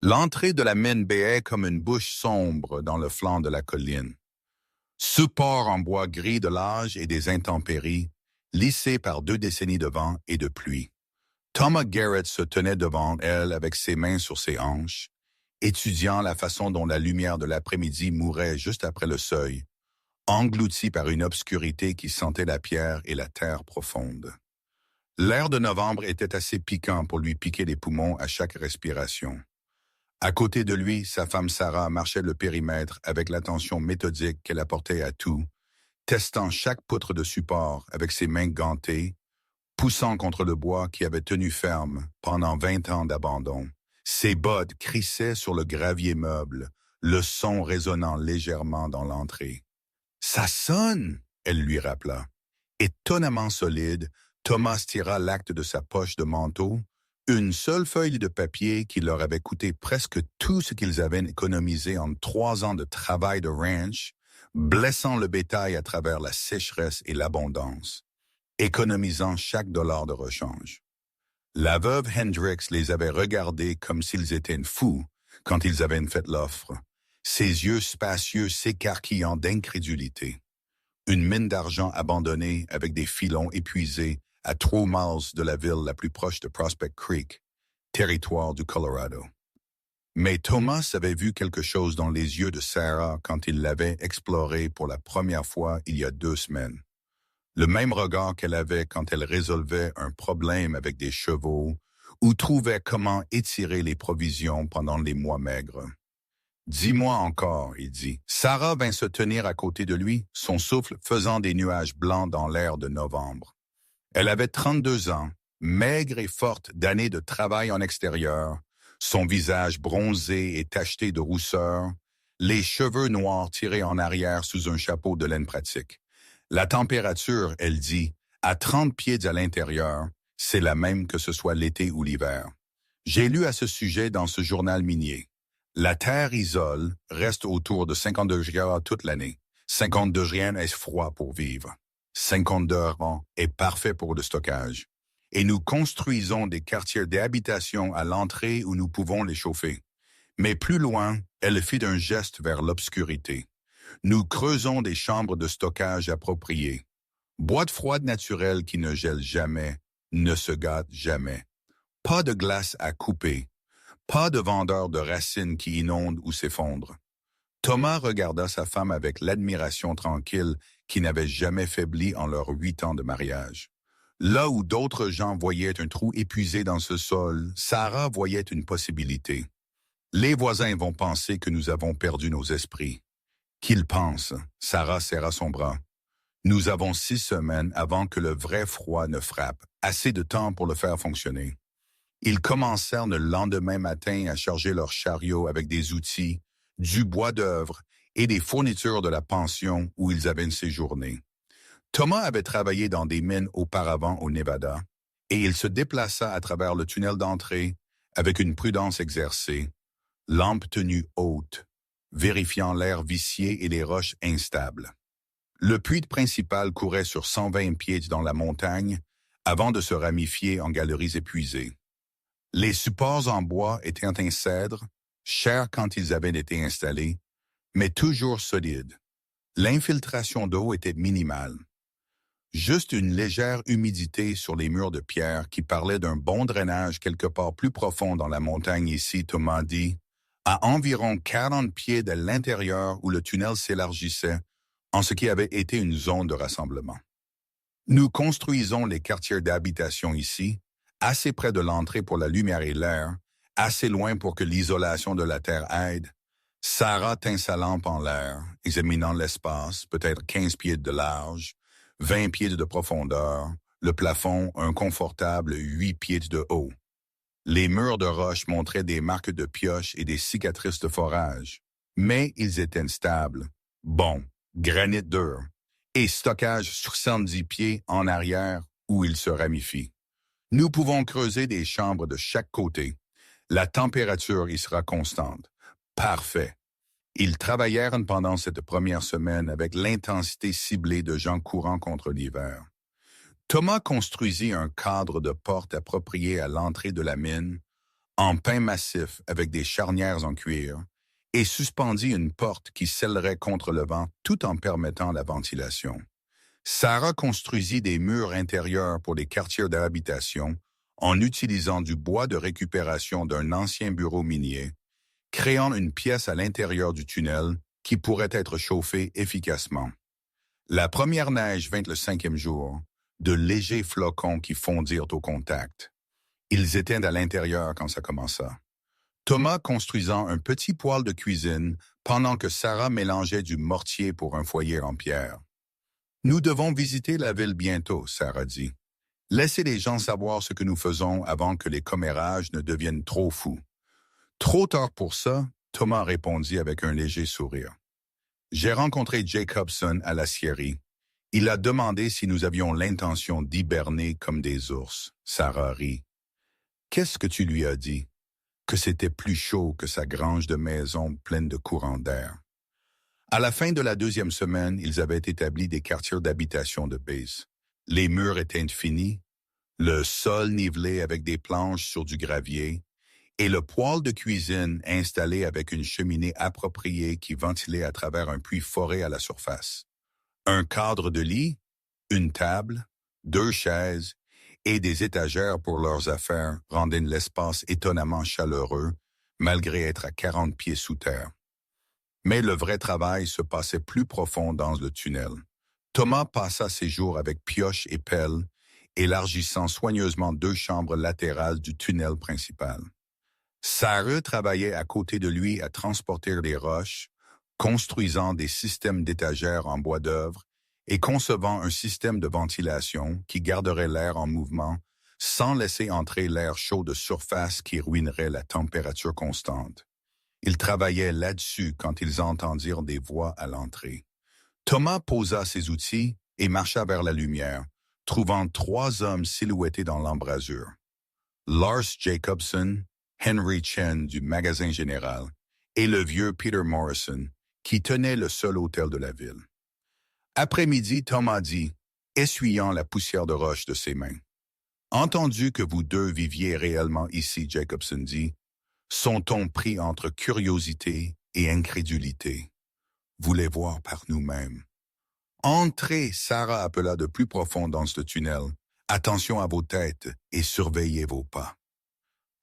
L'entrée de la mine béait comme une bouche sombre dans le flanc de la colline. Support en bois gris de l'âge et des intempéries, lissé par 2 décennies de vent et de pluie. Thomas Garrett se tenait devant elle avec ses mains sur ses hanches, étudiant la façon dont la lumière de l'après-midi mourait juste après le seuil, englouti par une obscurité qui sentait la pierre et la terre profonde. L'air de novembre était assez piquant pour lui piquer les poumons à chaque respiration. À côté de lui, sa femme Sarah marchait le périmètre avec l'attention méthodique qu'elle apportait à tout, testant chaque poutre de support avec ses mains gantées, poussant contre le bois qui avait tenu ferme pendant 20 ans d'abandon. Ses bottes crissaient sur le gravier meuble, le son résonnant légèrement dans l'entrée. « Ça sonne !» elle lui rappela. Étonnamment solide, Thomas tira l'acte de sa poche de manteau, une seule feuille de papier qui leur avait coûté presque tout ce qu'ils avaient économisé en 3 ans de travail de ranch, blessant le bétail à travers la sécheresse et l'abondance, économisant chaque dollar de rechange. La veuve Hendricks les avait regardés comme s'ils étaient fous quand ils avaient fait l'offre, ses yeux spacieux s'écarquillant d'incrédulité. Une mine d'argent abandonnée avec des filons épuisés à 3 miles de la ville la plus proche de Prospect Creek, territoire du Colorado. Mais Thomas avait vu quelque chose dans les yeux de Sarah quand il l'avait exploré pour la première fois il y a 2 semaines. Le même regard qu'elle avait quand elle résolvait un problème avec des chevaux ou trouvait comment étirer les provisions pendant les mois maigres. « Dis-moi encore, » il dit. Sarah vint se tenir à côté de lui, son souffle faisant des nuages blancs dans l'air de novembre. Elle avait 32 ans, maigre et forte d'années de travail en extérieur, son visage bronzé et tacheté de rousseur, les cheveux noirs tirés en arrière sous un chapeau de laine pratique. La température, elle dit, à 30 pieds à l'intérieur, c'est la même que ce soit l'été ou l'hiver. J'ai lu à ce sujet dans ce journal minier. La terre isole reste autour de 50 degrés toute l'année. 50 degrés est froid pour vivre. 50 degrés est parfait pour le stockage. Et nous construisons des quartiers d'habitation à l'entrée où nous pouvons les chauffer. Mais plus loin, elle fit un geste vers l'obscurité. Nous creusons des chambres de stockage appropriées. Boîtes froides naturelles qui ne gèlent jamais, ne se gâtent jamais. Pas de glace à couper. Pas de vendeurs de racines qui inondent ou s'effondrent. Thomas regarda sa femme avec l'admiration tranquille qui n'avait jamais faibli en leurs 8 ans de mariage. Là où d'autres gens voyaient un trou épuisé dans ce sol, Sarah voyait une possibilité. Les voisins vont penser que nous avons perdu nos esprits. Qu'ils pensent, Sarah serra son bras. Nous avons 6 semaines avant que le vrai froid ne frappe, assez de temps pour le faire fonctionner. Ils commencèrent le lendemain matin à charger leur chariot avec des outils, du bois d'œuvre et des fournitures de la pension où ils avaient séjourné. Thomas avait travaillé dans des mines auparavant au Nevada et il se déplaça à travers le tunnel d'entrée avec une prudence exercée, lampe tenue haute, vérifiant l'air vicié et les roches instables. Le puits principal courait sur 120 pieds dans la montagne avant de se ramifier en galeries épuisées. Les supports en bois étaient en cèdre, chers quand ils avaient été installés, mais toujours solides. L'infiltration d'eau était minimale. Juste une légère humidité sur les murs de pierre qui parlait d'un bon drainage quelque part plus profond dans la montagne ici, Thomas dit, à environ 40 pieds de l'intérieur où le tunnel s'élargissait, en ce qui avait été une zone de rassemblement. Nous construisons les quartiers d'habitation ici, assez près de l'entrée pour la lumière et l'air, assez loin pour que l'isolation de la terre aide. Sarah tint sa lampe en l'air, examinant l'espace, peut-être 15 pieds de large, 20 pieds de profondeur, le plafond un confortable 8 pieds de haut. Les murs de roche montraient des marques de pioches et des cicatrices de forage, mais ils étaient stables, bons, granit dur, et stockage 70 pieds en arrière où ils se ramifient. Nous pouvons creuser des chambres de chaque côté. La température y sera constante. Parfait. Ils travaillèrent pendant cette première semaine avec l'intensité ciblée de gens courant contre l'hiver. Thomas construisit un cadre de porte approprié à l'entrée de la mine, en pain massif avec des charnières en cuir, et suspendit une porte qui scellerait contre le vent tout en permettant la ventilation. Sarah construisit des murs intérieurs pour les quartiers d'habitation en utilisant du bois de récupération d'un ancien bureau minier, créant une pièce à l'intérieur du tunnel qui pourrait être chauffée efficacement. La première neige vint le 5e jour, de légers flocons qui fondirent au contact. Ils étaient à l'intérieur quand ça commença. Thomas construisant un petit poêle de cuisine pendant que Sarah mélangeait du mortier pour un foyer en pierre. « Nous devons visiter la ville bientôt, Sarah dit. Laissez les gens savoir ce que nous faisons avant que les commérages ne deviennent trop fous. » Trop tard pour ça, Thomas répondit avec un léger sourire. J'ai rencontré Jacobson à la scierie. Il a demandé si nous avions l'intention d'hiberner comme des ours. Sarah rit. Qu'est-ce que tu lui as dit? Que c'était plus chaud que sa grange de maison pleine de courants d'air. À la fin de la 2e semaine, ils avaient établi des quartiers d'habitation de base. Les murs étaient finis, le sol nivelé avec des planches sur du gravier, et le poêle de cuisine installé avec une cheminée appropriée qui ventilait à travers un puits foré à la surface. Un cadre de lit, une table, 2 chaises et des étagères pour leurs affaires rendaient l'espace étonnamment chaleureux, malgré être à 40 pieds sous terre. Mais le vrai travail se passait plus profond dans le tunnel. Thomas passa ses jours avec pioche et pelle, élargissant soigneusement 2 chambres latérales du tunnel principal. Sarah travaillait à côté de lui à transporter des roches, construisant des systèmes d'étagères en bois d'œuvre et concevant un système de ventilation qui garderait l'air en mouvement sans laisser entrer l'air chaud de surface qui ruinerait la température constante. Ils travaillaient là-dessus quand ils entendirent des voix à l'entrée. Thomas posa ses outils et marcha vers la lumière, trouvant 3 hommes silhouettés dans l'embrasure. Lars Jacobson, Henry Chen du magasin général et le vieux Peter Morrison, qui tenait le seul hôtel de la ville. Après-midi, Thomas dit, essuyant la poussière de roche de ses mains. « Entendu que vous 2 viviez réellement ici, Jacobson dit, son ton pris entre curiosité et incrédulité. Voulez voir par nous-mêmes. Entrez, Sarah appela de plus profond dans ce tunnel. Attention à vos têtes et surveillez vos pas.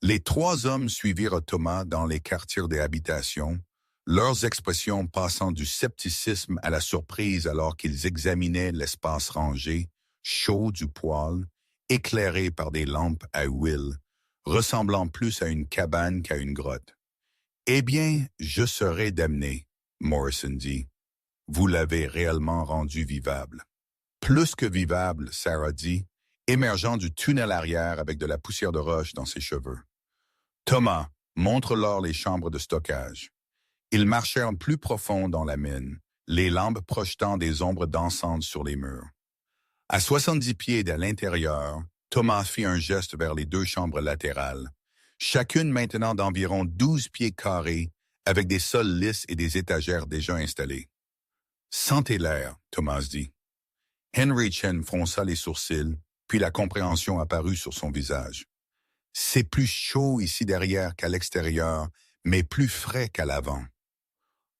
Les 3 hommes suivirent Thomas dans les quartiers des habitations, leurs expressions passant du scepticisme à la surprise alors qu'ils examinaient l'espace rangé, chaud du poêle, éclairé par des lampes à huile, ressemblant plus à une cabane qu'à une grotte. « Eh bien, je serai damné, » Morrison dit. « Vous l'avez réellement rendu vivable. »« Plus que vivable, » Sarah dit, émergeant du tunnel arrière avec de la poussière de roche dans ses cheveux. Thomas, montre-leur les chambres de stockage. Ils marchèrent plus profond dans la mine, les lampes projetant des ombres dansantes sur les murs. À 70 pieds de l'intérieur, Thomas fit un geste vers les 2 chambres latérales, chacune maintenant d'environ 12 pieds carrés, avec des sols lisses et des étagères déjà installées. « Sentez l'air, » Thomas dit. Henry Chen fronça les sourcils, puis la compréhension apparut sur son visage. « C'est plus chaud ici derrière qu'à l'extérieur, mais plus frais qu'à l'avant. »«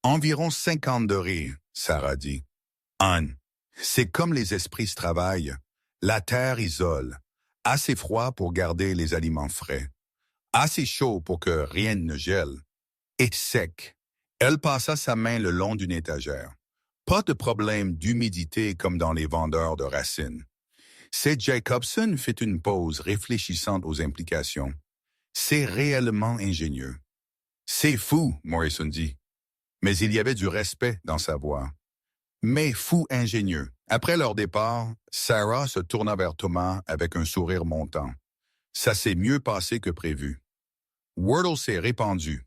Environ 50 degrés, » Sarah dit. « Anne, c'est comme les esprits se travaillent. La terre isole, assez froid pour garder les aliments frais, assez chaud pour que rien ne gèle, et sec. » Elle passa sa main le long d'une étagère. Pas de problème d'humidité comme dans les vendeurs de racines. C'est Jacobson fit une pause réfléchissante aux implications. C'est réellement ingénieux. C'est fou, Morrison dit. Mais il y avait du respect dans sa voix. Mais fou ingénieux. Après leur départ, Sarah se tourna vers Thomas avec un sourire montant. Ça s'est mieux passé que prévu. Wordle s'est répandu.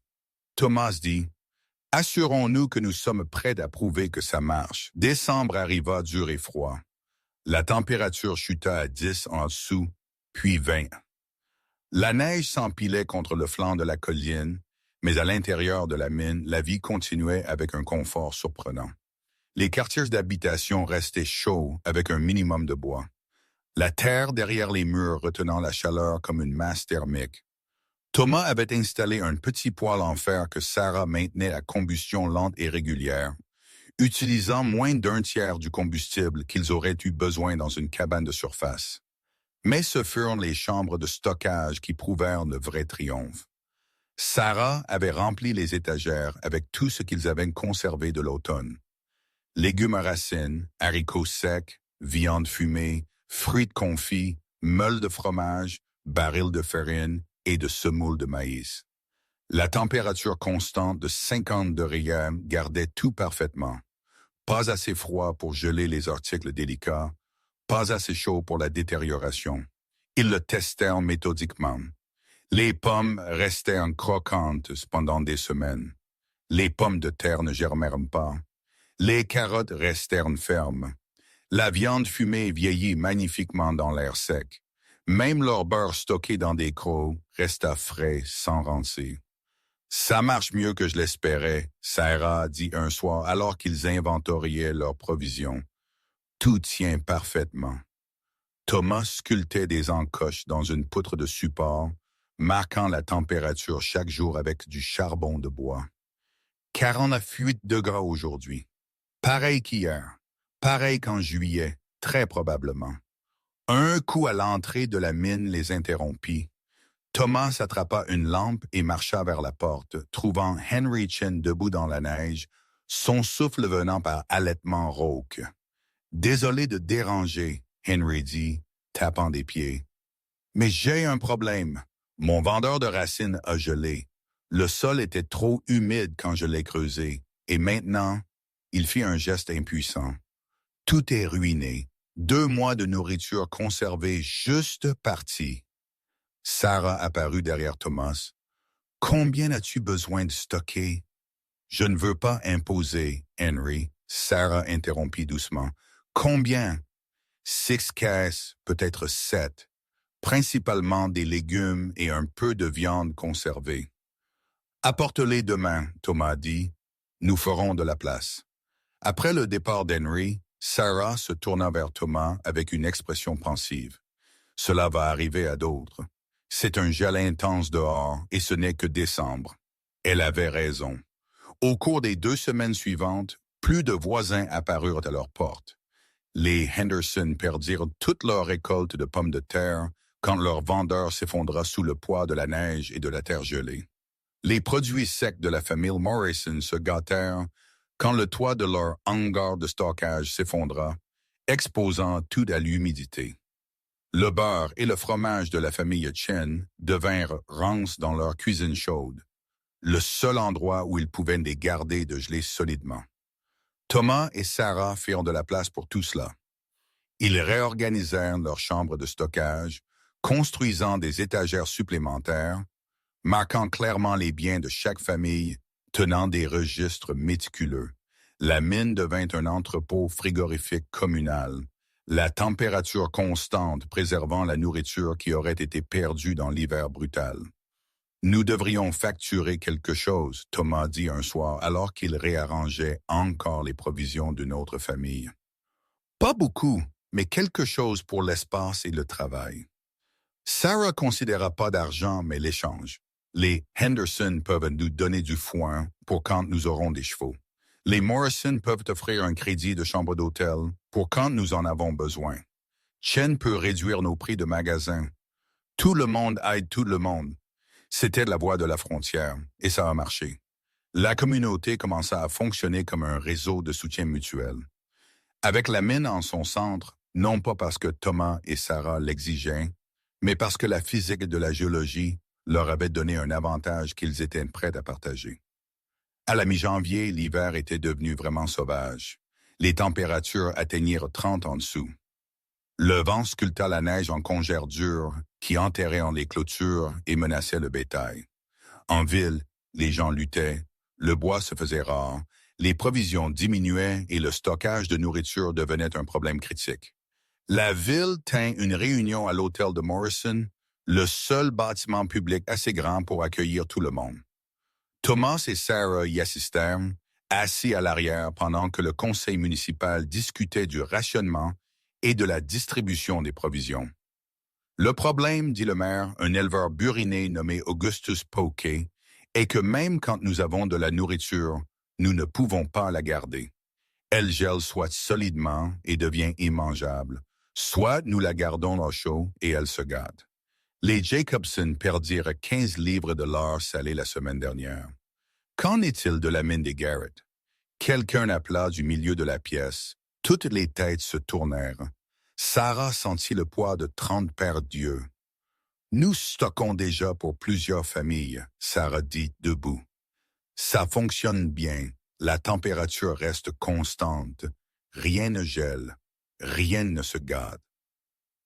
Thomas dit, « Assurons-nous que nous sommes prêts à prouver que ça marche. » Décembre arriva dur et froid. La température chuta à 10 en dessous, puis 20. La neige s'empilait contre le flanc de la colline, mais à l'intérieur de la mine, la vie continuait avec un confort surprenant. Les quartiers d'habitation restaient chauds avec un minimum de bois. La terre derrière les murs retenant la chaleur comme une masse thermique. Thomas avait installé un petit poêle en fer que Sarah maintenait à combustion lente et régulière, utilisant moins d'un tiers du combustible qu'ils auraient eu besoin dans une cabane de surface. Mais ce furent les chambres de stockage qui prouvèrent le vrai triomphe. Sarah avait rempli les étagères avec tout ce qu'ils avaient conservé de l'automne. Légumes à racines, haricots secs, viande fumée, fruits confits, meules de fromage, barils de farine et de semoule de maïs. La température constante de 50 degrés gardait tout parfaitement. Pas assez froid pour geler les articles délicats, pas assez chaud pour la détérioration. Ils le testèrent méthodiquement. Les pommes restèrent croquantes pendant des semaines. Les pommes de terre ne germèrent pas. Les carottes restèrent fermes. La viande fumée vieillit magnifiquement dans l'air sec. Même leur beurre stocké dans des crocs resta frais sans rancer. Ça marche mieux que je l'espérais, Sarah dit un soir alors qu'ils inventoriaient leurs provisions. Tout tient parfaitement. Thomas sculptait des encoches dans une poutre de support, marquant la température chaque jour avec du charbon de bois. 48 degrés aujourd'hui. Pareil qu'hier. Pareil qu'en juillet, très probablement. Un coup à l'entrée de la mine les interrompit. Thomas attrapa une lampe et marcha vers la porte, trouvant Henry Chen debout dans la neige, son souffle venant par halètements rauques. « Désolé de déranger, » Henry dit, tapant des pieds. « Mais j'ai un problème. Mon vendeur de racines a gelé. Le sol était trop humide quand je l'ai creusé. Et maintenant, il fit un geste impuissant. Tout est ruiné. 2 mois de nourriture conservée juste partis. » Sarah apparut derrière Thomas. « Combien as-tu besoin de stocker? »« Je ne veux pas imposer, Henry. » Sarah interrompit doucement. « Combien? » 6 caisses, peut-être 7. Principalement des légumes et un peu de viande conservée. « Apporte-les demain, » Thomas dit. « Nous ferons de la place. » Après le départ d'Henry, Sarah se tourna vers Thomas avec une expression pensive. « Cela va arriver à d'autres. C'est un gel intense dehors et ce n'est que décembre. » Elle avait raison. Au cours des 2 semaines suivantes, plus de voisins apparurent à leur porte. Les Henderson perdirent toute leur récolte de pommes de terre quand leur vendeur s'effondra sous le poids de la neige et de la terre gelée. Les produits secs de la famille Morrison se gâtèrent quand le toit de leur hangar de stockage s'effondra, exposant tout à l'humidité. Le beurre et le fromage de la famille Chen devinrent rances dans leur cuisine chaude, le seul endroit où ils pouvaient les garder de geler solidement. Thomas et Sarah firent de la place pour tout cela. Ils réorganisèrent leur chambre de stockage, construisant des étagères supplémentaires, marquant clairement les biens de chaque famille, tenant des registres méticuleux. La mine devint un entrepôt frigorifique communal, la température constante préservant la nourriture qui aurait été perdue dans l'hiver brutal. « Nous devrions facturer quelque chose, » Thomas dit un soir alors qu'il réarrangeait encore les provisions d'une autre famille. « Pas beaucoup, mais quelque chose pour l'espace et le travail. » Sarah considéra pas d'argent, mais l'échange. Les Henderson peuvent nous donner du foin pour quand nous aurons des chevaux. Les Morrison peuvent offrir un crédit de chambre d'hôtel pour quand nous en avons besoin. Chen peut réduire nos prix de magasin. Tout le monde aide tout le monde. C'était la voie de la frontière, et ça a marché. La communauté commença à fonctionner comme un réseau de soutien mutuel. Avec la mine en son centre, non pas parce que Thomas et Sarah l'exigeaient, mais parce que la physique de la géologie leur avait donné un avantage qu'ils étaient prêts à partager. À la mi-janvier, l'hiver était devenu vraiment sauvage. Les températures atteignirent 30 en dessous. Le vent sculpta la neige en congères dures qui enterraient en les clôtures et menaçaient le bétail. En ville, les gens luttaient, le bois se faisait rare, les provisions diminuaient et le stockage de nourriture devenait un problème critique. La ville tint une réunion à l'hôtel de Morrison, le seul bâtiment public assez grand pour accueillir tout le monde. Thomas et Sarah y assistèrent, assis à l'arrière pendant que le conseil municipal discutait du rationnement et de la distribution des provisions. Le problème, dit le maire, un éleveur buriné nommé Augustus Poquet, est que même quand nous avons de la nourriture, nous ne pouvons pas la garder. Elle gèle soit solidement et devient immangeable, soit nous la gardons au chaud et elle se gâte. Les Jacobson perdirent 15 livres de lard salé la semaine dernière. Qu'en est-il de la mine des Garrett? Quelqu'un appela du milieu de la pièce. Toutes les têtes se tournèrent. Sarah sentit le poids de 30 paires d'yeux. Nous stockons déjà pour plusieurs familles, Sarah dit debout. Ça fonctionne bien. La température reste constante. Rien ne gèle. Rien ne se gâte.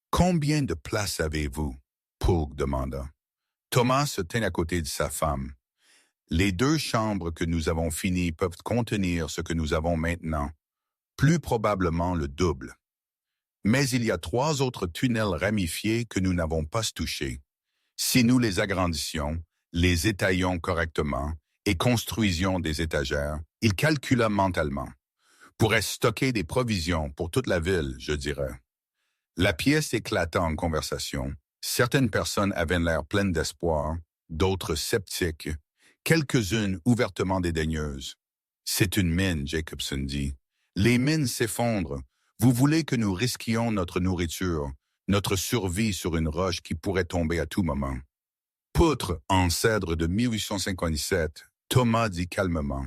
Combien de places avez-vous? Pogue demanda. Thomas se tint à côté de sa femme. Les 2 chambres que nous avons finies peuvent contenir ce que nous avons maintenant, plus probablement le double. Mais il y a 3 autres tunnels ramifiés que nous n'avons pas touchés. Si nous les agrandissions, les étaillions correctement et construisions des étagères, il calcula mentalement. Pourrait stocker des provisions pour toute la ville, je dirais. La pièce éclata en conversation. Certaines personnes avaient l'air pleines d'espoir, d'autres sceptiques, quelques-unes ouvertement dédaigneuses. C'est une mine, Jacobson dit. Les mines s'effondrent. Vous voulez que nous risquions notre nourriture, notre survie sur une roche qui pourrait tomber à tout moment. Poutre en cèdre de 1857, Thomas dit calmement.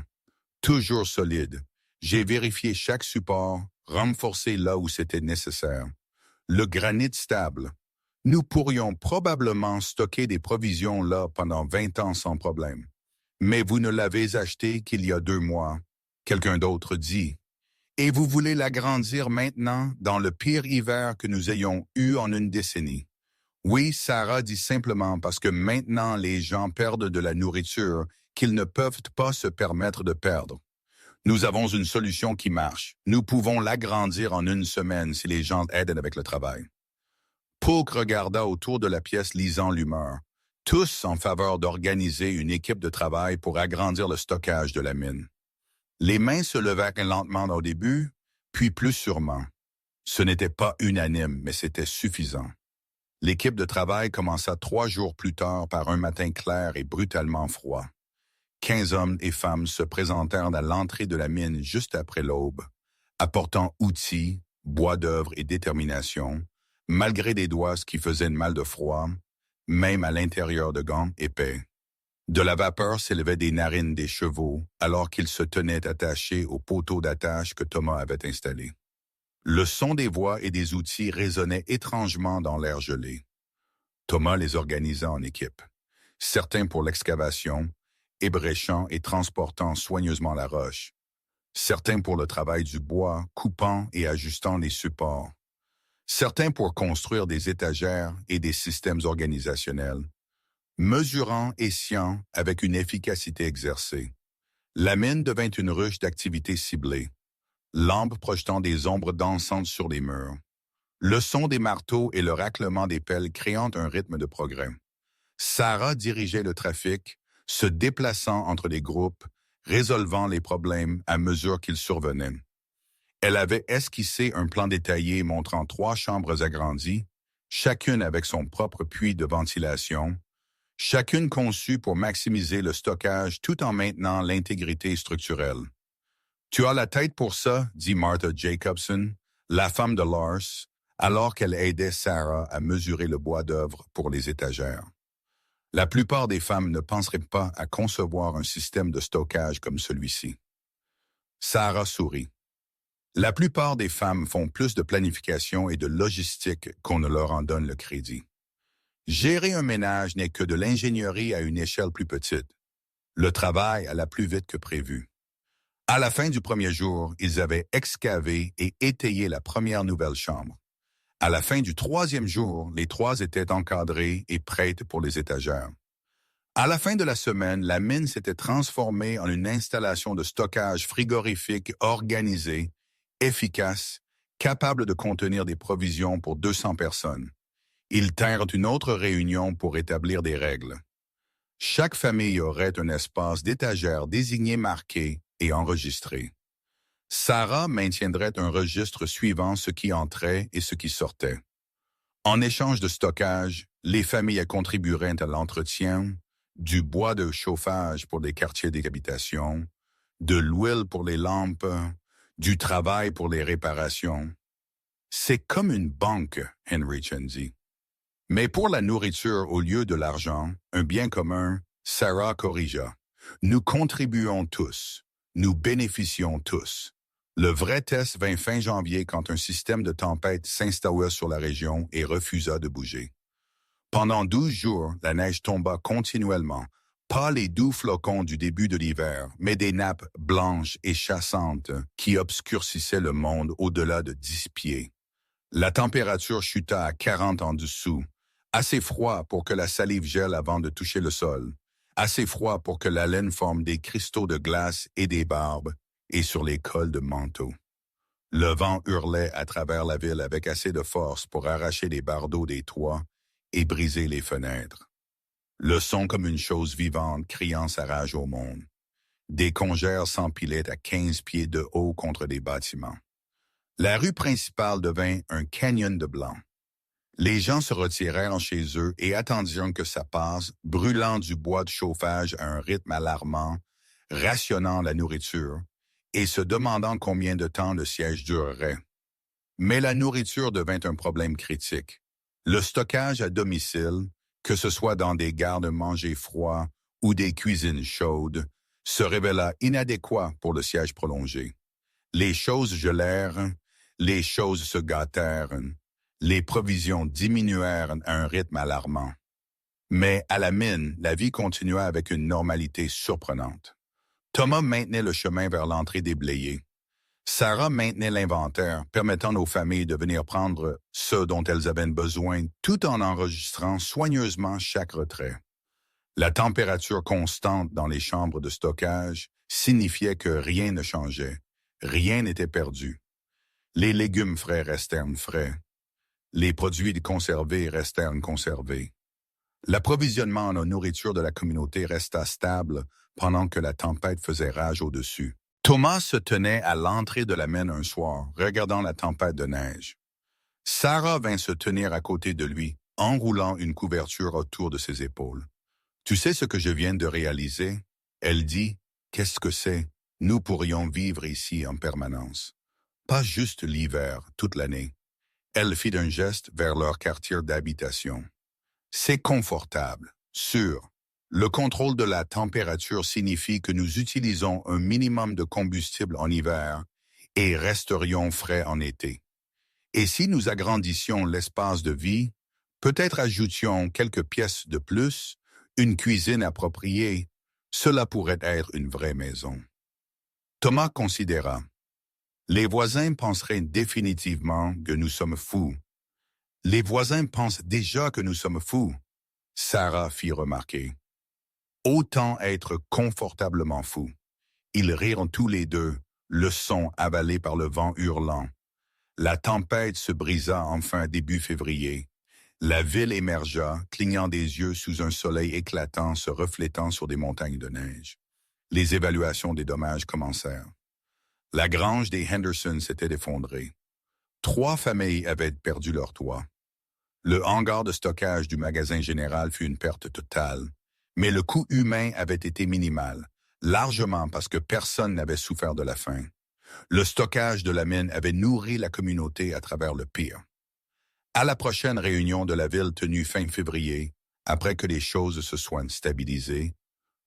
Toujours solide. J'ai vérifié chaque support, renforcé là où c'était nécessaire. Le granit stable. Nous pourrions probablement stocker des provisions là pendant 20 ans sans problème. Mais vous ne l'avez acheté qu'il y a 2 mois. Quelqu'un d'autre dit. Et vous voulez l'agrandir maintenant dans le pire hiver que nous ayons eu en une décennie. Oui, Sarah dit simplement parce que maintenant les gens perdent de la nourriture qu'ils ne peuvent pas se permettre de perdre. Nous avons une solution qui marche. Nous pouvons l'agrandir en 1 semaine si les gens aident avec le travail. Polk regarda autour de la pièce lisant l'humeur, tous en faveur d'organiser une équipe de travail pour agrandir le stockage de la mine. Les mains se levèrent lentement au début, puis plus sûrement. Ce n'était pas unanime, mais c'était suffisant. L'équipe de travail commença 3 jours plus tard par un matin clair et brutalement froid. 15 hommes et femmes se présentèrent à l'entrée de la mine juste après l'aube, apportant outils, bois d'œuvre et détermination, malgré des doigts qui faisaient mal de froid, même à l'intérieur de gants épais. De la vapeur s'élevait des narines des chevaux alors qu'ils se tenaient attachés au poteau d'attache que Thomas avait installé. Le son des voix et des outils résonnait étrangement dans l'air gelé. Thomas les organisa en équipe, certains pour l'excavation, ébréchant et transportant soigneusement la roche, certains pour le travail du bois, coupant et ajustant les supports, certains pour construire des étagères et des systèmes organisationnels, mesurant et sciant avec une efficacité exercée. La mine devint une ruche d'activités ciblées, lampes projetant des ombres dansantes sur les murs, le son des marteaux et le raclement des pelles créant un rythme de progrès. Sarah dirigeait le trafic, se déplaçant entre les groupes, résolvant les problèmes à mesure qu'ils survenaient. Elle avait esquissé un plan détaillé montrant 3 chambres agrandies, chacune avec son propre puits de ventilation, chacune conçue pour maximiser le stockage tout en maintenant l'intégrité structurelle. « Tu as la tête pour ça, » dit Martha Jacobson, la femme de Lars, alors qu'elle aidait Sarah à mesurer le bois d'œuvre pour les étagères. La plupart des femmes ne penseraient pas à concevoir un système de stockage comme celui-ci. Sarah sourit. La plupart des femmes font plus de planification et de logistique qu'on ne leur en donne le crédit. Gérer un ménage n'est que de l'ingénierie à une échelle plus petite. Le travail alla plus vite que prévu. À la fin du premier jour, ils avaient excavé et étayé la première nouvelle chambre. À la fin du 3e jour, les 3 étaient encadrés et prêtes pour les étagères. À la fin de la semaine, la mine s'était transformée en une installation de stockage frigorifique organisée, efficace, capable de contenir des provisions pour 200 personnes. Ils tinrent une autre réunion pour établir des règles. Chaque famille aurait un espace d'étagère désigné, marqué et enregistré. Sarah maintiendrait un registre suivant ce qui entrait et ce qui sortait. En échange de stockage, les familles contribueraient à l'entretien, du bois de chauffage pour les quartiers d'habitation, de l'huile pour les lampes, du travail pour les réparations. C'est comme une banque, Henry Chen dit. Mais pour la nourriture au lieu de l'argent, un bien commun, Sarah corrigea. Nous contribuons tous. Nous bénéficions tous. Le vrai test vint fin janvier quand un système de tempête s'installa sur la région et refusa de bouger. Pendant 12 jours, la neige tomba continuellement, pas les doux flocons du début de l'hiver, mais des nappes blanches et chassantes qui obscurcissaient le monde au-delà de 10 pieds. La température chuta à 40 en dessous, assez froid pour que la salive gèle avant de toucher le sol, assez froid pour que la laine forme des cristaux de glace et des barbes, et sur les cols de manteaux. Le vent hurlait à travers la ville avec assez de force pour arracher les bardeaux des toits et briser les fenêtres. Le son comme une chose vivante criant sa rage au monde. Des congères s'empilaient à 15 pieds de haut contre des bâtiments. La rue principale devint un canyon de blanc. Les gens se retirèrent chez eux et attendirent que ça passe, brûlant du bois de chauffage à un rythme alarmant, rationnant la nourriture et se demandant combien de temps le siège durerait. Mais la nourriture devint un problème critique. Le stockage à domicile, que ce soit dans des garde-manger froids ou des cuisines chaudes, se révéla inadéquat pour le siège prolongé. Les choses gelèrent, les choses se gâtèrent, les provisions diminuèrent à un rythme alarmant. Mais à la mine, la vie continua avec une normalité surprenante. Thomas maintenait le chemin vers l'entrée déblayée. Sarah maintenait l'inventaire, permettant aux familles de venir prendre ce dont elles avaient besoin, tout en enregistrant soigneusement chaque retrait. La température constante dans les chambres de stockage signifiait que rien ne changeait, rien n'était perdu. Les légumes frais restèrent frais. Les produits conservés restèrent conservés. L'approvisionnement en nourriture de la communauté resta stable pendant que la tempête faisait rage au-dessus. Thomas se tenait à l'entrée de la mine un soir, regardant la tempête de neige. Sarah vint se tenir à côté de lui, enroulant une couverture autour de ses épaules. « Tu sais ce que je viens de réaliser? » Elle dit. « Qu'est-ce que c'est? Nous pourrions vivre ici en permanence. Pas juste l'hiver, toute l'année. » Elle fit un geste vers leur quartier d'habitation. « C'est confortable, sûr. Le contrôle de la température signifie que nous utilisons un minimum de combustible en hiver et resterions frais en été. Et si nous agrandissions l'espace de vie, peut-être ajoutions quelques pièces de plus, une cuisine appropriée, cela pourrait être une vraie maison. » Thomas considéra. Les voisins penseraient définitivement que nous sommes fous. Les voisins pensent déjà que nous sommes fous, Sarah fit remarquer. Autant être confortablement fous. Ils rirent tous les deux, le son avalé par le vent hurlant. La tempête se brisa enfin début février. La ville émergea, clignant des yeux sous un soleil éclatant se reflétant sur des montagnes de neige. Les évaluations des dommages commencèrent. La grange des Henderson s'était effondrée. 3 familles avaient perdu leur toit. Le hangar de stockage du magasin général fut une perte totale, mais le coût humain avait été minimal, largement parce que personne n'avait souffert de la faim. Le stockage de la mine avait nourri la communauté à travers le pire. À la prochaine réunion de la ville tenue fin février, après que les choses se soient stabilisées,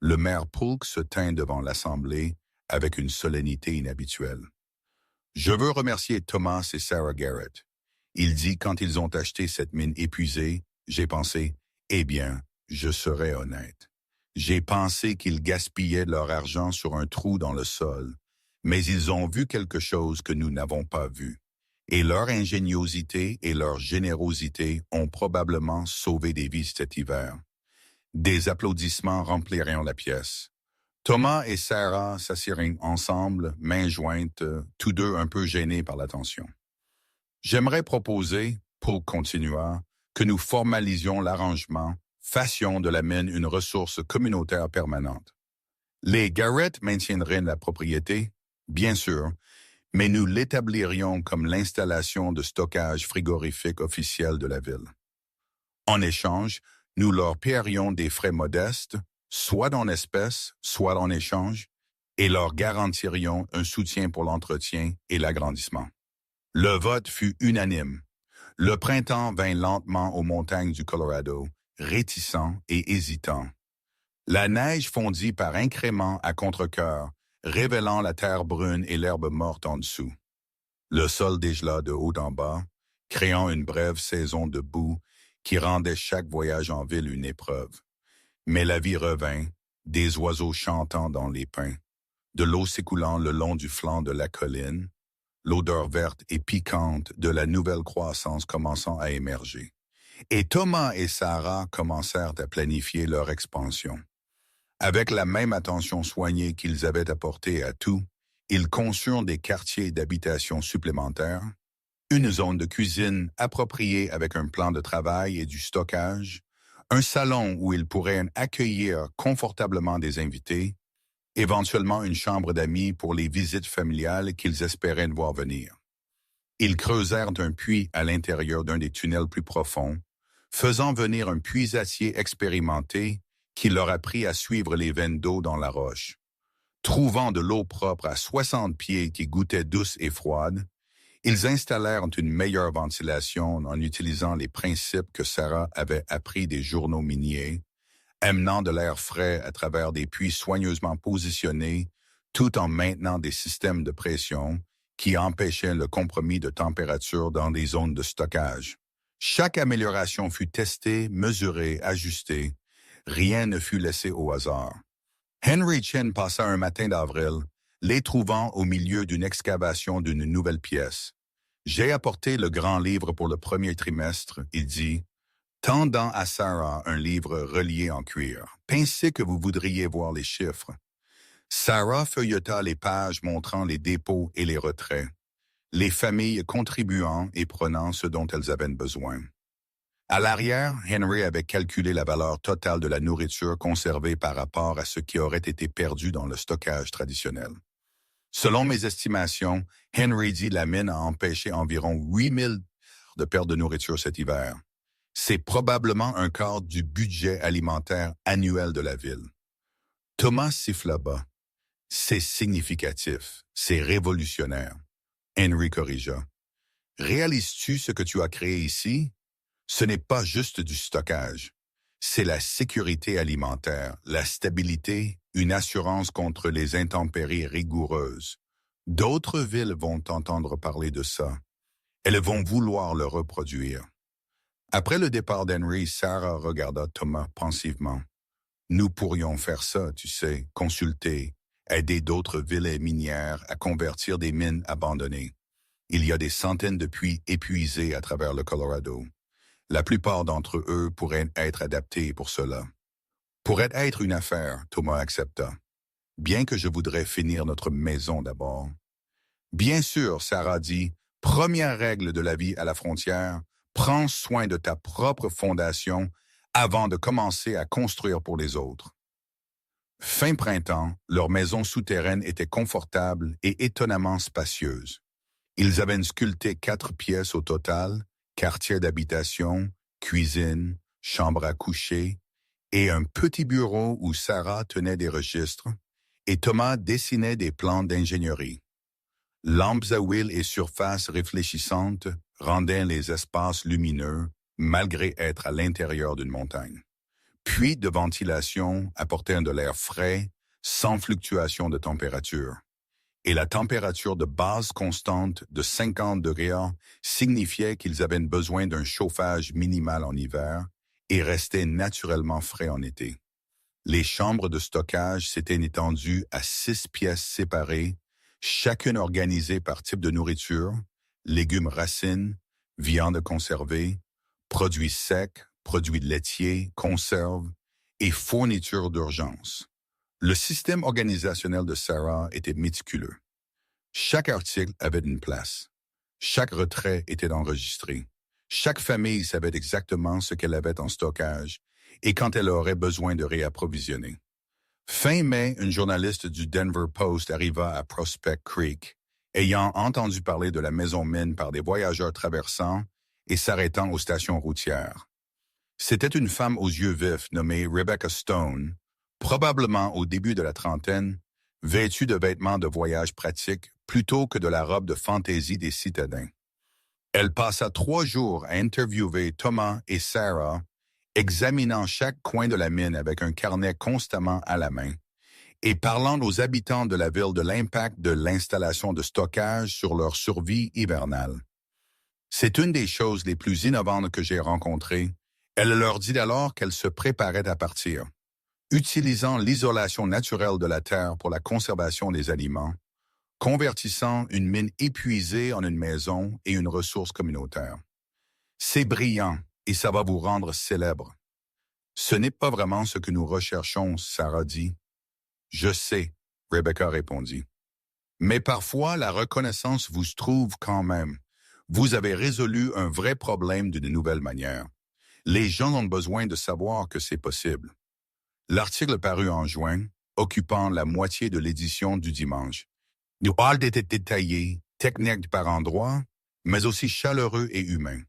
le maire Polk se tint devant l'Assemblée avec une solennité inhabituelle. « Je veux remercier Thomas et Sarah Garrett. Il dit quand ils ont acheté cette mine épuisée, j'ai pensé, eh bien, je serai honnête. J'ai pensé qu'ils gaspillaient leur argent sur un trou dans le sol, mais ils ont vu quelque chose que nous n'avons pas vu. Et leur ingéniosité et leur générosité ont probablement sauvé des vies cet hiver. » Des applaudissements remplirent la pièce. Thomas et Sarah s'assirent ensemble, mains jointes, tous deux un peu gênés par la tension. « J'aimerais proposer, Polk continua, que nous formalisions l'arrangement, fassions de la mine une ressource communautaire permanente. Les Garrett maintiendraient la propriété, bien sûr, mais nous l'établirions comme l'installation de stockage frigorifique officielle de la ville. En échange, nous leur paierions des frais modestes, soit en espèces, soit en échange, et leur garantirions un soutien pour l'entretien et l'agrandissement. Le vote fut unanime. Le printemps vint lentement aux montagnes du Colorado, réticent et hésitant. La neige fondit par incréments à contre-cœur, révélant la terre brune et l'herbe morte en dessous. Le sol dégela de haut en bas, créant une brève saison de boue qui rendait chaque voyage en ville une épreuve. Mais la vie revint, des oiseaux chantant dans les pins, de l'eau s'écoulant le long du flanc de la colline, l'odeur verte et piquante de la nouvelle croissance commençant à émerger. Et Thomas et Sarah commencèrent à planifier leur expansion. Avec la même attention soignée qu'ils avaient apportée à tout, ils conçurent des quartiers d'habitation supplémentaires, une zone de cuisine appropriée avec un plan de travail et du stockage, un salon où ils pourraient accueillir confortablement des invités, éventuellement une chambre d'amis pour les visites familiales qu'ils espéraient voir venir. Ils creusèrent un puits à l'intérieur d'un des tunnels plus profonds, faisant venir un puisacier expérimenté qui leur apprit à suivre les veines d'eau dans la roche. Trouvant de l'eau propre à 60 pieds qui goûtait douce et froide, ils installèrent une meilleure ventilation en utilisant les principes que Sarah avait appris des journaux miniers, amenant de l'air frais à travers des puits soigneusement positionnés, tout en maintenant des systèmes de pression qui empêchaient le compromis de température dans des zones de stockage. Chaque amélioration fut testée, mesurée, ajustée. Rien ne fut laissé au hasard. Henry Chen passa un matin d'avril, les trouvant au milieu d'une excavation d'une nouvelle pièce. « J'ai apporté le grand livre pour le premier trimestre », il dit, tendant à Sarah un livre relié en cuir. « Pensez que vous voudriez voir les chiffres. » Sarah feuilleta les pages montrant les dépôts et les retraits, les familles contribuant et prenant ce dont elles avaient besoin. À l'arrière, Henry avait calculé la valeur totale de la nourriture conservée par rapport à ce qui aurait été perdu dans le stockage traditionnel. Selon mes estimations, Henry dit la mine a empêché environ 8000 de perte de nourriture cet hiver. C'est probablement un quart du budget alimentaire annuel de la ville. Thomas siffla bas. C'est significatif, c'est révolutionnaire. Henry corrigea. Réalises-tu ce que tu as créé ici? Ce n'est pas juste du stockage. C'est la sécurité alimentaire, la stabilité, une assurance contre les intempéries rigoureuses. D'autres villes vont entendre parler de ça. Elles vont vouloir le reproduire. Après le départ d'Henry, Sarah regarda Thomas pensivement. Nous pourrions faire ça, tu sais, consulter, aider d'autres villes minières à convertir des mines abandonnées. Il y a des centaines de puits épuisés à travers le Colorado. La plupart d'entre eux pourraient être adaptés pour cela. Pourrait être une affaire, Thomas accepta. Bien que je voudrais finir notre maison d'abord. Bien sûr, Sarah dit, première règle de la vie à la frontière, prends soin de ta propre fondation avant de commencer à construire pour les autres. Fin printemps, leur maison souterraine était confortable et étonnamment spacieuse. Ils avaient sculpté 4 pièces au total, quartier d'habitation, cuisine, chambre à coucher et un petit bureau où Sarah tenait des registres et Thomas dessinait des plans d'ingénierie. Lampes à huile et surfaces réfléchissantes rendaient les espaces lumineux malgré être à l'intérieur d'une montagne. Puits de ventilation apportaient de l'air frais, sans fluctuation de température. Et la température de base constante de 50 degrés signifiait qu'ils avaient besoin d'un chauffage minimal en hiver et restaient naturellement frais en été. Les chambres de stockage s'étaient étendues à 6 pièces séparées, chacune organisée par type de nourriture, légumes racines, viande conservée, produits secs, produits laitiers, conserves et fournitures d'urgence. Le système organisationnel de Sarah était méticuleux. Chaque article avait une place. Chaque retrait était enregistré. Chaque famille savait exactement ce qu'elle avait en stockage et quand elle aurait besoin de réapprovisionner. Fin mai, une journaliste du Denver Post arriva à Prospect Creek ayant entendu parler de la maison mine par des voyageurs traversant et s'arrêtant aux stations routières. C'était une femme aux yeux vifs nommée Rebecca Stone, probablement au début de la trentaine, vêtue de vêtements de voyage pratiques plutôt que de la robe de fantaisie des citadins. Elle passa 3 jours à interviewer Thomas et Sarah, examinant chaque coin de la mine avec un carnet constamment à la main, et parlant aux habitants de la ville de l'impact de l'installation de stockage sur leur survie hivernale. C'est une des choses les plus innovantes que j'ai rencontrées. Elle leur dit alors qu'elle se préparait à partir, utilisant l'isolation naturelle de la terre pour la conservation des aliments, convertissant une mine épuisée en une maison et une ressource communautaire. C'est brillant et ça va vous rendre célèbre. Ce n'est pas vraiment ce que nous recherchons, Sarah dit. Je sais, Rebecca répondit. Mais parfois, la reconnaissance vous trouve quand même. Vous avez résolu un vrai problème d'une nouvelle manière. Les gens ont besoin de savoir que c'est possible. L'article paru en juin, occupant la moitié de l'édition du dimanche, nous parle d'être détaillé, technique par endroits, mais aussi chaleureux et humain.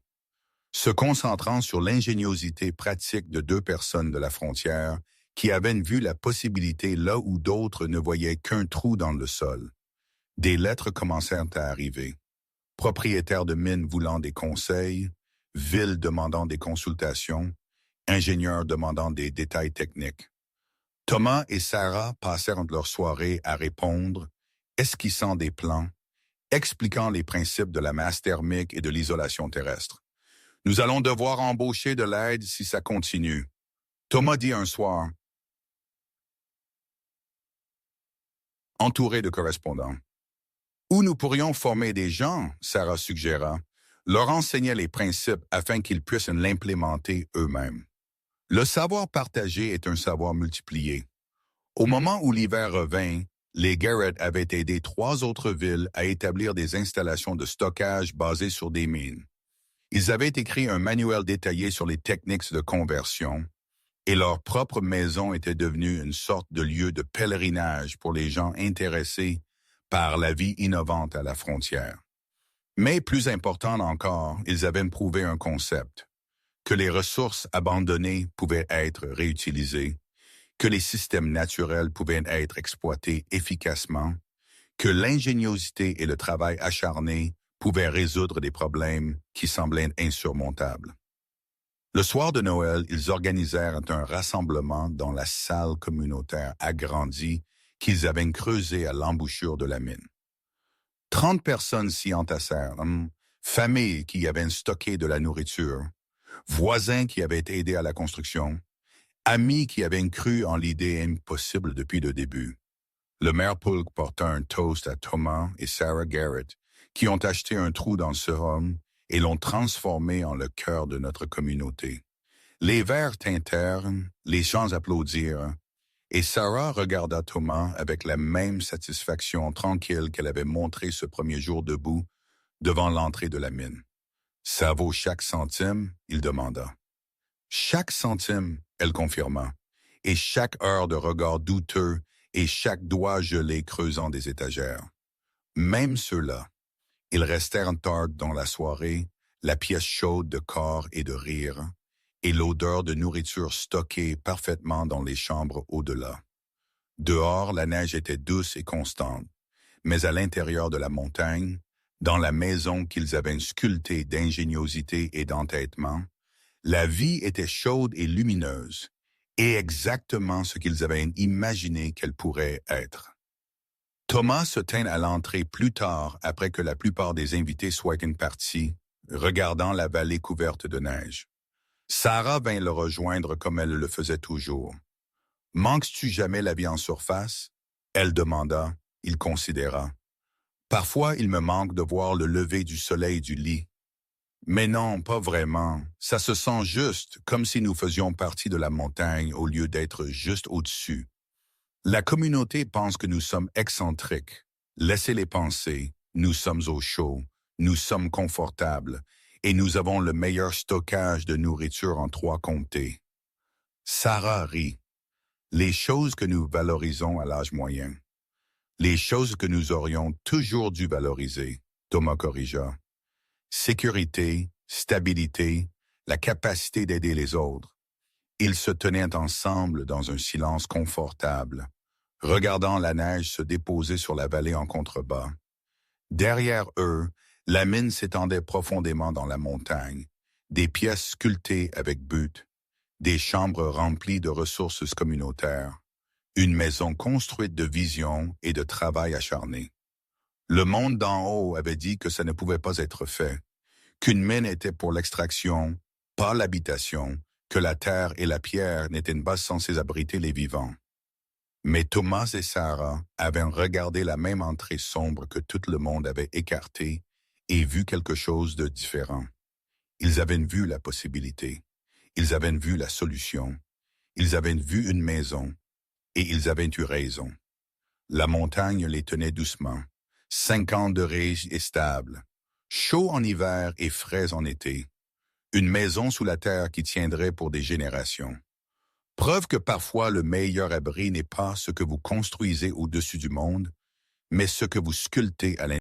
Se concentrant sur l'ingéniosité pratique de 2 personnes de la frontière qui avaient vu la possibilité là où d'autres ne voyaient qu'un trou dans le sol. Des lettres commencèrent à arriver. Propriétaires de mines voulant des conseils, villes demandant des consultations, ingénieurs demandant des détails techniques. Thomas et Sarah passèrent leur soirée à répondre, esquissant des plans, expliquant les principes de la masse thermique et de l'isolation terrestre. Nous allons devoir embaucher de l'aide si ça continue. Thomas dit un soir, entouré de correspondants. Ou nous pourrions former des gens, Sarah suggéra, leur enseigner les principes afin qu'ils puissent l'implémenter eux-mêmes. Le savoir partagé est un savoir multiplié. Au moment où l'hiver revint, les Garrett avaient aidé 3 autres villes à établir des installations de stockage basées sur des mines. Ils avaient écrit un manuel détaillé sur les techniques de conversion, et leur propre maison était devenue une sorte de lieu de pèlerinage pour les gens intéressés par la vie innovante à la frontière. Mais plus important encore, ils avaient prouvé un concept, que les ressources abandonnées pouvaient être réutilisées, que les systèmes naturels pouvaient être exploités efficacement, que l'ingéniosité et le travail acharné pouvaient résoudre des problèmes qui semblaient insurmontables. Le soir de Noël, ils organisèrent un rassemblement dans la salle communautaire agrandie qu'ils avaient creusée à l'embouchure de la mine. 30 personnes s'y entassèrent, familles qui avaient stocké de la nourriture, voisins qui avaient aidé à la construction, amis qui avaient cru en l'idée impossible depuis le début. Le maire Polk porta un toast à Thomas et Sarah Garrett, qui ont acheté un trou dans ce homme et l'ont transformé en le cœur de notre communauté. Les verres tintèrent, les gens applaudirent, et Sarah regarda Thomas avec la même satisfaction tranquille qu'elle avait montrée ce premier jour debout devant l'entrée de la mine. « Ça vaut chaque centime ?» il demanda. « Chaque centime », elle confirma, et chaque heure de regard douteux et chaque doigt gelé creusant des étagères. Même ceux-là, ils restèrent tard dans la soirée, la pièce chaude de corps et de rire, et l'odeur de nourriture stockée parfaitement dans les chambres au-delà. Dehors, la neige était douce et constante, mais à l'intérieur de la montagne, dans la maison qu'ils avaient sculptée d'ingéniosité et d'entêtement, la vie était chaude et lumineuse, et exactement ce qu'ils avaient imaginé qu'elle pourrait être. Thomas se tint à l'entrée plus tard après que la plupart des invités soient partis, regardant la vallée couverte de neige. Sarah vint le rejoindre comme elle le faisait toujours. « Manques-tu jamais la vie en surface ?» Elle demanda, il considéra. « Parfois, il me manque de voir le lever du soleil du lit. » « Mais non, pas vraiment. Ça se sent juste, comme si nous faisions partie de la montagne au lieu d'être juste au-dessus. La communauté pense que nous sommes excentriques. Laissez-les penser, nous sommes au chaud, nous sommes confortables, et nous avons le meilleur stockage de nourriture en 3 comtés. » Sarah rit. Les choses que nous valorisons à l'âge moyen. Les choses que nous aurions toujours dû valoriser, Thomas corrigea. Sécurité, stabilité, la capacité d'aider les autres. Ils se tenaient ensemble dans un silence confortable, regardant la neige se déposer sur la vallée en contrebas. Derrière eux, la mine s'étendait profondément dans la montagne, des pièces sculptées avec but, des chambres remplies de ressources communautaires, une maison construite de vision et de travail acharné. Le monde d'en haut avait dit que ça ne pouvait pas être fait, qu'une mine était pour l'extraction, pas l'habitation, que la terre et la pierre n'étaient pas censées abriter les vivants. Mais Thomas et Sarah avaient regardé la même entrée sombre que tout le monde avait écartée et vu quelque chose de différent. Ils avaient vu la possibilité, ils avaient vu la solution, ils avaient vu une maison, et ils avaient eu raison. La montagne les tenait doucement, 50 degrés et stable, chaud en hiver et frais en été. Une maison sous la terre qui tiendrait pour des générations. Preuve que parfois le meilleur abri n'est pas ce que vous construisez au-dessus du monde, mais ce que vous sculptez à l'intérieur.